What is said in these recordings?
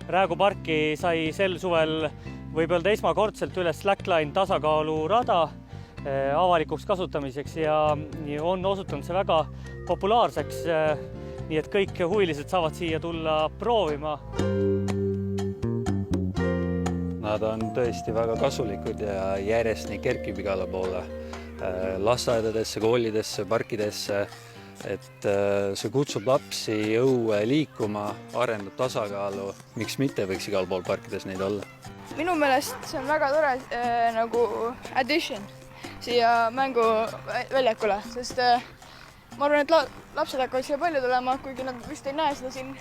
Räägu parki sai sel suvel võib öelda esmakordselt üles slackline tasakaalurada avalikuks kasutamiseks ja on osutunud see väga populaarseks, nii et kõik huvilised saavad siia tulla proovima. Nad on tõesti väga kasulikud ja järjest nii kerkib igale poole. Lasteaedadesse, koolidesse, parkidesse, et see kutsub lapsi õue liikuma, arendab tasakaalu. Miks mitte võiks igal pool parkides neid olla? Minu meelest see on väga tore nagu addition siia mänguväljakule, sest ma arvan, et lapsed hakkavad siia palju tulema, kuigi nad vist ei näe seda siin.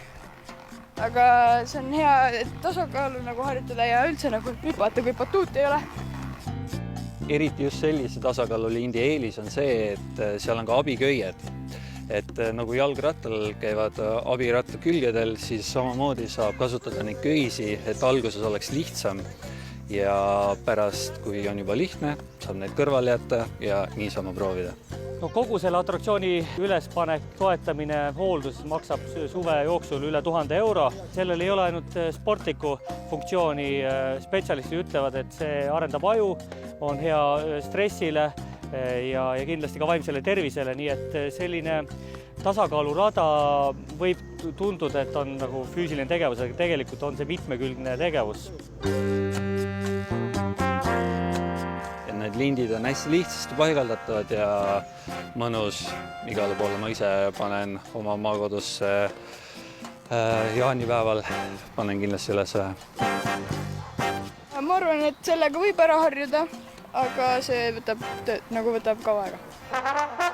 Aga see on hea tasakaalu nagu harjutada ja üldse nagu hüpata, kui batuut ei ole. Eriti just sellise tasakaalulindi eelis on see, et seal on ka abiköied. Et nagu jalgrattal käivad abiratta külgedel, siis samamoodi saab kasutada neid köisi, et alguses oleks lihtsam ja pärast, kui on juba lihtne, saab neid kõrvale jätta ja niisama proovida. No, kogu selle atraktsiooni ülespanek, toetamine, hooldus maksab suve jooksul üle 1000 euro. Sellel ei ole ainult sportliku funktsiooni. Spetsialistid ütlevad, et see arendab aju, on hea stressile ja kindlasti ka vaimsele tervisele, nii et selline tasakaalurada võib tunduda, et on nagu füüsiline tegevus, aga tegelikult on see mitmekülgne tegevus. Need lindid on hästi lihtsasti paigaldatavad ja mõnus igale poole. Ma ise panen oma maakodusse jaanipäeval, panen kindlasti üles ühe. Ma arvan, et sellega võib ära harjuda, aga see võtab kaua aega.